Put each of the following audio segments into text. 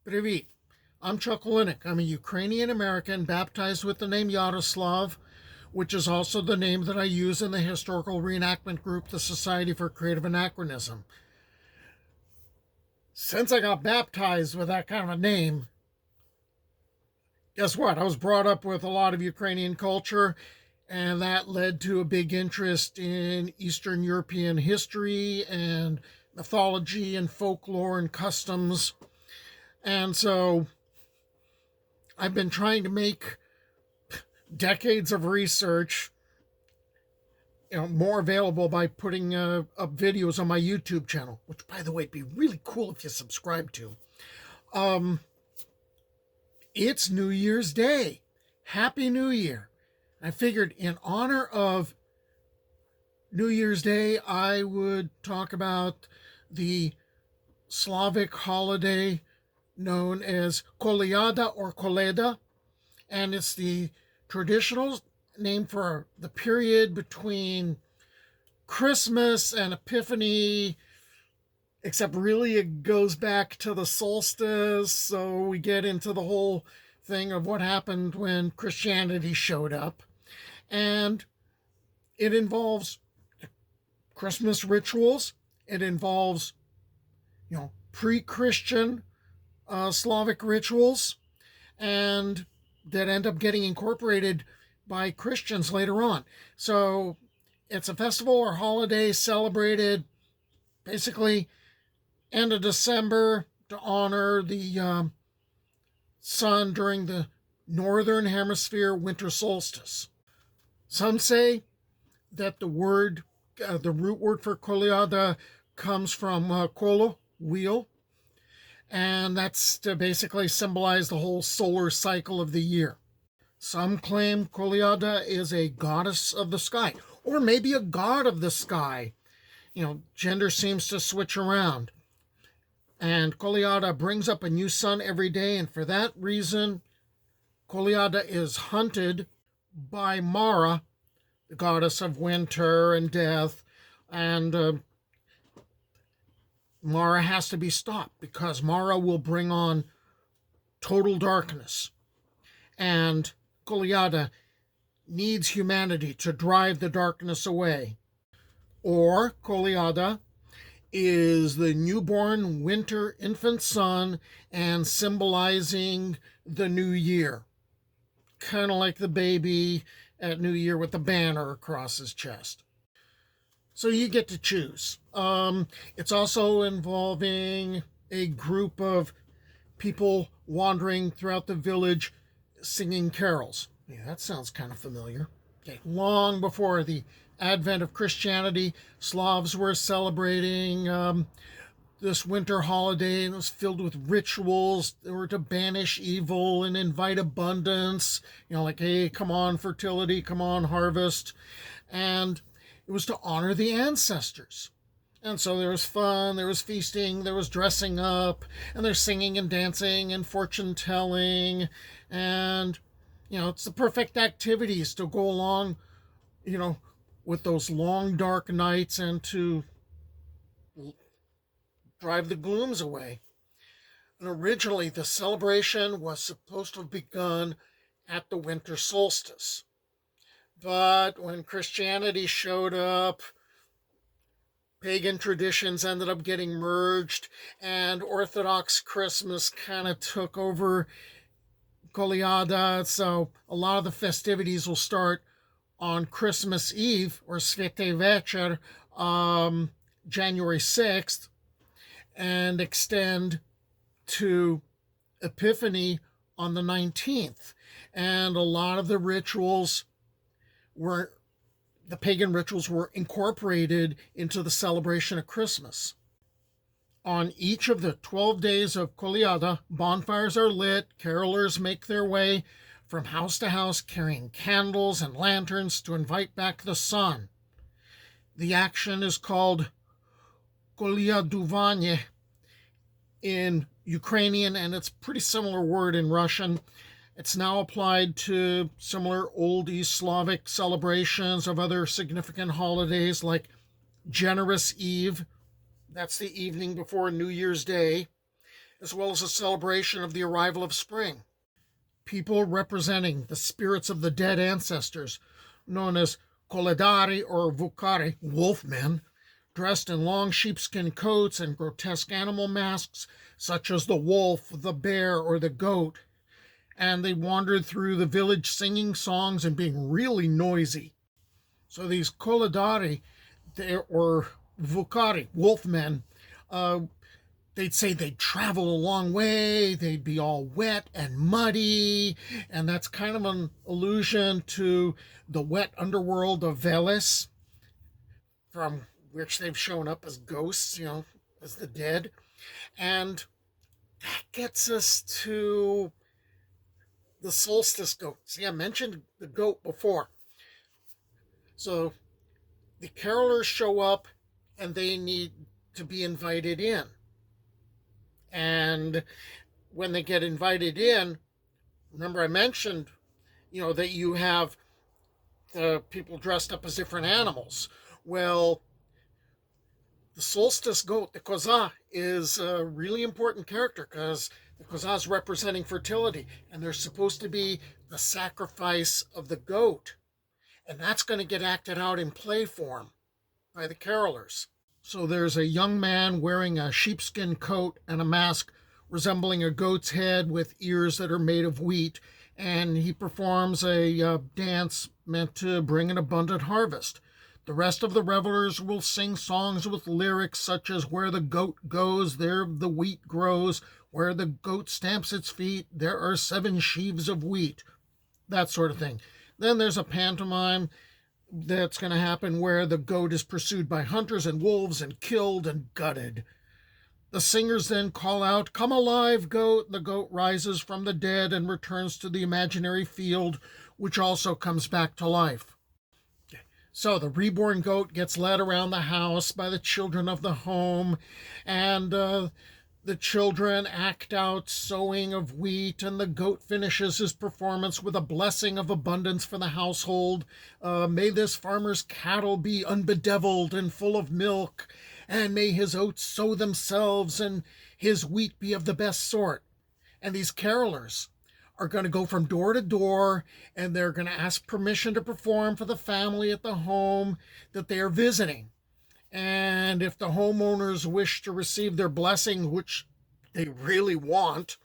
Привет. I'm Chuck Linick. I'm a Ukrainian-American baptized with the name Yaroslav, which is also the name that I use in the historical reenactment group, the Society for Creative Anachronism. Since I got baptized with that kind of a name, guess what? I was brought up with a lot of Ukrainian culture, and that led to a big interest in Eastern European history and mythology and folklore and customs. And so I've been trying to make decades of research more available by putting up videos on my YouTube channel, which, by the way, would be really cool if you subscribe to. It's New Year's Day. Happy New Year. I figured in honor of New Year's Day, I would talk about the Slavic holiday known as Koliada or Koliada, and it's the traditional name for the period between Christmas and Epiphany, except really it goes back to the solstice, so we get into the whole thing of what happened when Christianity showed up. And it involves Christmas rituals. It involves, pre-Christian Slavic rituals, and that end up getting incorporated by Christians later on. So it's a festival or holiday celebrated basically end of December to honor the sun during the northern hemisphere winter solstice. Some say that the root word for Koliada comes from kolo, wheel, and that's to basically symbolize the whole solar cycle of the year. Some claim Koliada is a goddess of the sky, or maybe a god of the sky. Gender seems to switch around. And Koliada brings up a new sun every day, and for that reason, Koliada is hunted by Mara, the goddess of winter and death, and Mara has to be stopped because Mara will bring on total darkness. And Koliada needs humanity to drive the darkness away. Or Koliada is the newborn winter infant sun and symbolizing the new year. Kind of like the baby at New Year with the banner across his chest. So you get to choose. It's also involving a group of people wandering throughout the village singing carols. Yeah, that sounds kind of familiar. Okay, long before the advent of Christianity, Slavs were celebrating this winter holiday, and it was filled with rituals. They were to banish evil and invite abundance. Like, hey, come on, fertility, come on, harvest. And it was to honor the ancestors. And so there was fun, there was feasting, there was dressing up, and there's singing and dancing and fortune telling. And, it's the perfect activities to go along, with those long, dark nights and to drive the glooms away. And originally, the celebration was supposed to have begun at the winter solstice. But when Christianity showed up, pagan traditions ended up getting merged, and Orthodox Christmas kind of took over Koliada. So a lot of the festivities will start on Christmas Eve, or Svete Večer, January 6th, and extend to Epiphany on the 19th. And a lot of the pagan rituals were incorporated into the celebration of Christmas. On each of the 12 days of Koliada, bonfires are lit, carolers make their way from house to house carrying candles and lanterns to invite back the sun. The action is called Koliaduvanie in Ukrainian, and it's a pretty similar word in Russian. It's now applied to similar Old East Slavic celebrations of other significant holidays like Generous Eve. That's the evening before New Year's Day. as well as a celebration of the arrival of spring. People representing the spirits of the dead ancestors, known as Koledari or Vukari, wolfmen, dressed in long sheepskin coats and grotesque animal masks, such as the wolf, the bear, or the goat. And they wandered through the village singing songs and being really noisy. So these Koledari, or Vukari, wolfmen, they'd say they'd travel a long way, they'd be all wet and muddy, and that's kind of an allusion to the wet underworld of Veles, from which they've shown up as ghosts, as the dead. And that gets us to the solstice goat. See, I mentioned the goat before. So the carolers show up and they need to be invited in. And when they get invited in, remember I mentioned, that you have the people dressed up as different animals. Well, the solstice goat, the koza, is a really important character because the koza is representing fertility, and there's supposed to be the sacrifice of the goat. And that's going to get acted out in play form by the carolers. So there's a young man wearing a sheepskin coat and a mask resembling a goat's head with ears that are made of wheat, and he performs a dance meant to bring an abundant harvest. The rest of the revelers will sing songs with lyrics such as "Where the goat goes, there the wheat grows. Where the goat stamps its feet, there are 7 sheaves of wheat." That sort of thing. Then there's a pantomime that's going to happen where the goat is pursued by hunters and wolves and killed and gutted. The singers then call out, "Come alive, goat." The goat rises from the dead and returns to the imaginary field, which also comes back to life. So the reborn goat gets led around the house by the children of the home, and the children act out sowing of wheat, and the goat finishes his performance with a blessing of abundance for the household. May this farmer's cattle be unbedeviled and full of milk, and may his oats sow themselves, and his wheat be of the best sort. And these carolers are going to go from door to door, and they're going to ask permission to perform for the family at the home that they are visiting. And if the homeowners wish to receive their blessing, which they really want,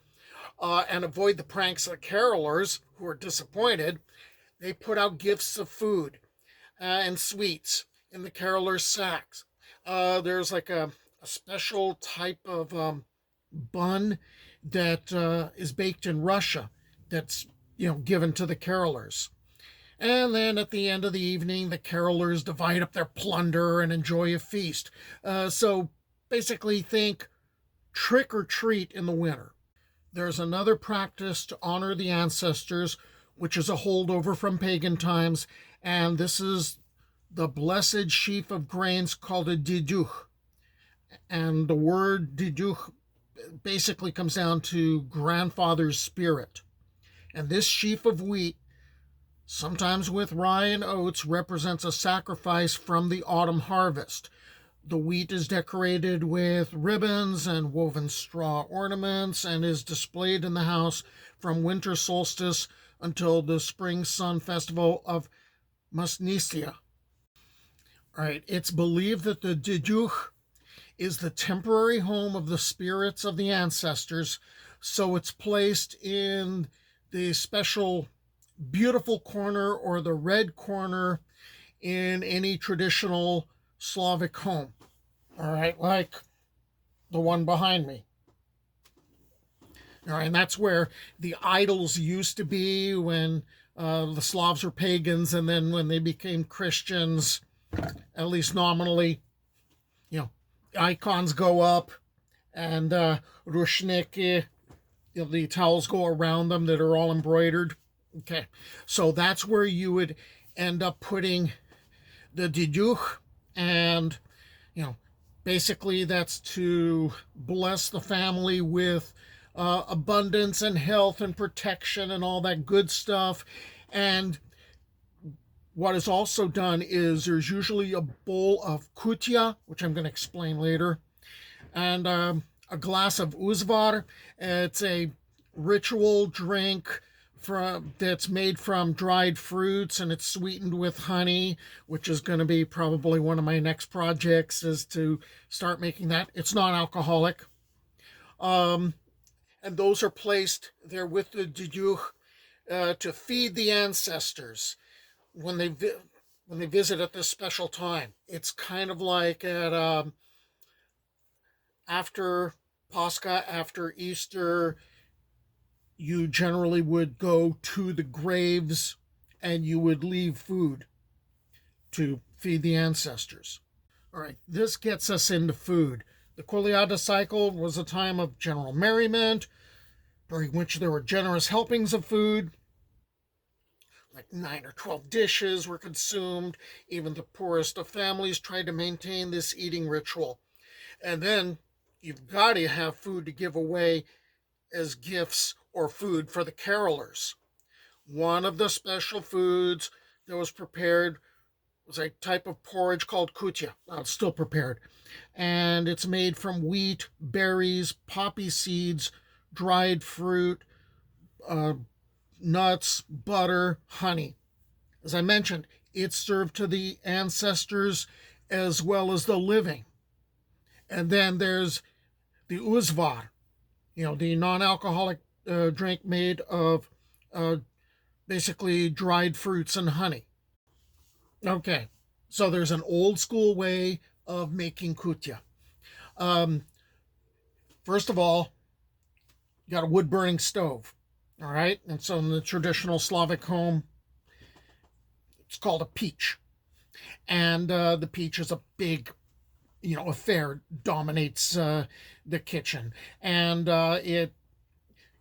and avoid the pranks of the carolers who are disappointed, they put out gifts of food and sweets in the carolers' sacks. There's like a special type of bun that is baked in Russia that's given to the carolers. And then at the end of the evening, the carolers divide up their plunder and enjoy a feast. So basically think trick or treat in the winter. There's another practice to honor the ancestors, which is a holdover from pagan times, and this is the blessed sheaf of grains called a diduch. And the word diduch basically comes down to grandfather's spirit. And this sheaf of wheat, sometimes with rye and oats, represents a sacrifice from the autumn harvest. The wheat is decorated with ribbons and woven straw ornaments and is displayed in the house from winter solstice until the spring sun festival of Masnisia. All right, it's believed that the diduch is the temporary home of the spirits of the ancestors, so it's placed in the special beautiful corner or the red corner in any traditional Slavic home. All right, like the one behind me. All right, and that's where the idols used to be when the Slavs were pagans, and then when they became Christians, at least nominally, icons go up, and rushniki, the towels go around them that are all embroidered. Okay, so that's where you would end up putting the diduch, and basically that's to bless the family with abundance and health and protection and all that good stuff. And what is also done is there's usually a bowl of kutia, which I'm going to explain later, and a a glass of uzvar. It's a ritual drink that's made from dried fruits, and it's sweetened with honey, which is going to be probably one of my next projects, is to start making that. It's non-alcoholic. And those are placed there with the dujuch to feed the ancestors when they visit at this special time. It's kind of like at after Pascha, after Easter, you generally would go to the graves and you would leave food to feed the ancestors. All right, this gets us into food. The Koliada cycle was a time of general merriment, during which there were generous helpings of food. Like 9 or 12 dishes were consumed. Even the poorest of families tried to maintain this eating ritual. And then you've got to have food to give away as gifts or food for the carolers. One of the special foods that was prepared was a type of porridge called kutia. Well, it's still prepared. And it's made from wheat, berries, poppy seeds, dried fruit, nuts, butter, honey. As I mentioned, it's served to the ancestors as well as the living. And then there's the uzvar, the non-alcoholic drink made of basically dried fruits and honey. Okay, so there's an old school way of making kutia. First of all, you got a wood-burning stove. All right, and so in the traditional Slavic home, it's called a peach. And the peach is a big, affair, dominates the kitchen. And it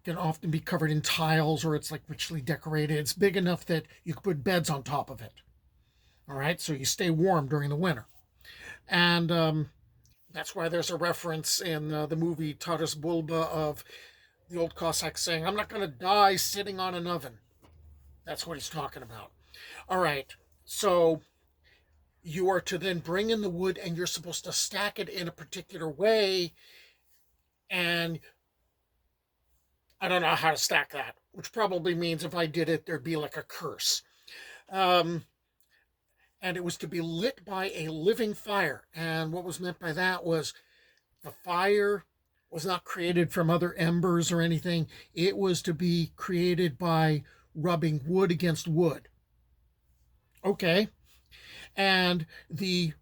can often be covered in tiles, or it's like richly decorated. It's big enough that you can put beds on top of it. All right, so you stay warm during the winter. And that's why there's a reference in the movie Taras Bulba of the old Cossack saying, "I'm not going to die sitting on an oven." That's what he's talking about. All right, so you are to then bring in the wood, and you're supposed to stack it in a particular way. And I don't know how to stack that, which probably means if I did it, there'd be like a curse. And it was to be lit by a living fire. And what was meant by that was the fire was not created from other embers or anything. It was to be created by rubbing wood against wood. Okay. And the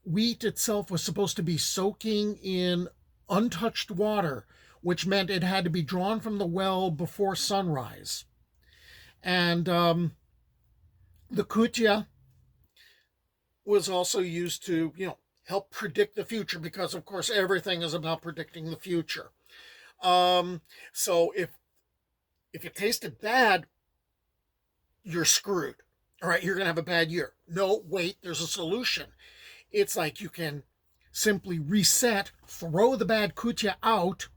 wheat itself was supposed to be soaking in untouched water, which meant it had to be drawn from the well before sunrise. And the kutia was also used to, help predict the future, because of course everything is about predicting the future. So if it tasted bad, you're screwed. All right, you're going to have a bad year. No, wait, there's a solution. It's like you can simply reset, throw the bad kutia out,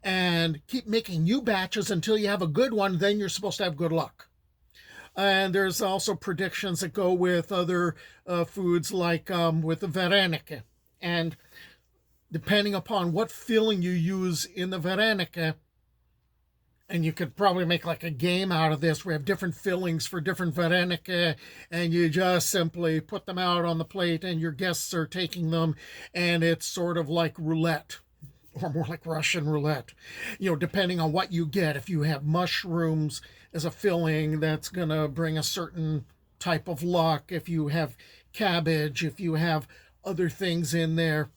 and keep making new batches until you have a good one. Then you're supposed to have good luck. And there's also predictions that go with other foods, like with the varenike. And depending upon what filling you use in the varenike, and you could probably make like a game out of this. We have different fillings for different varenike, and you just simply put them out on the plate, and your guests are taking them, and it's sort of like roulette, or more like Russian roulette, depending on what you get. If you have mushrooms as a filling, that's going to bring a certain type of luck. If you have cabbage, if you have other things in there,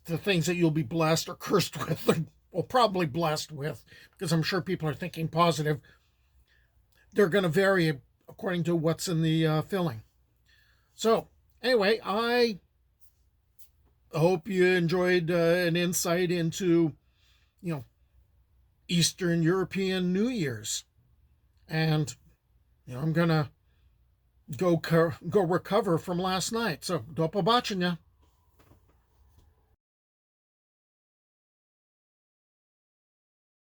the things that you'll be blessed or cursed with, well, probably blessed with, because I'm sure people are thinking positive, they're going to vary according to what's in the filling. So, anyway, I hope you enjoyed an insight into, Eastern European New Year's. And, I'm going to go recover from last night. So, do pobачення.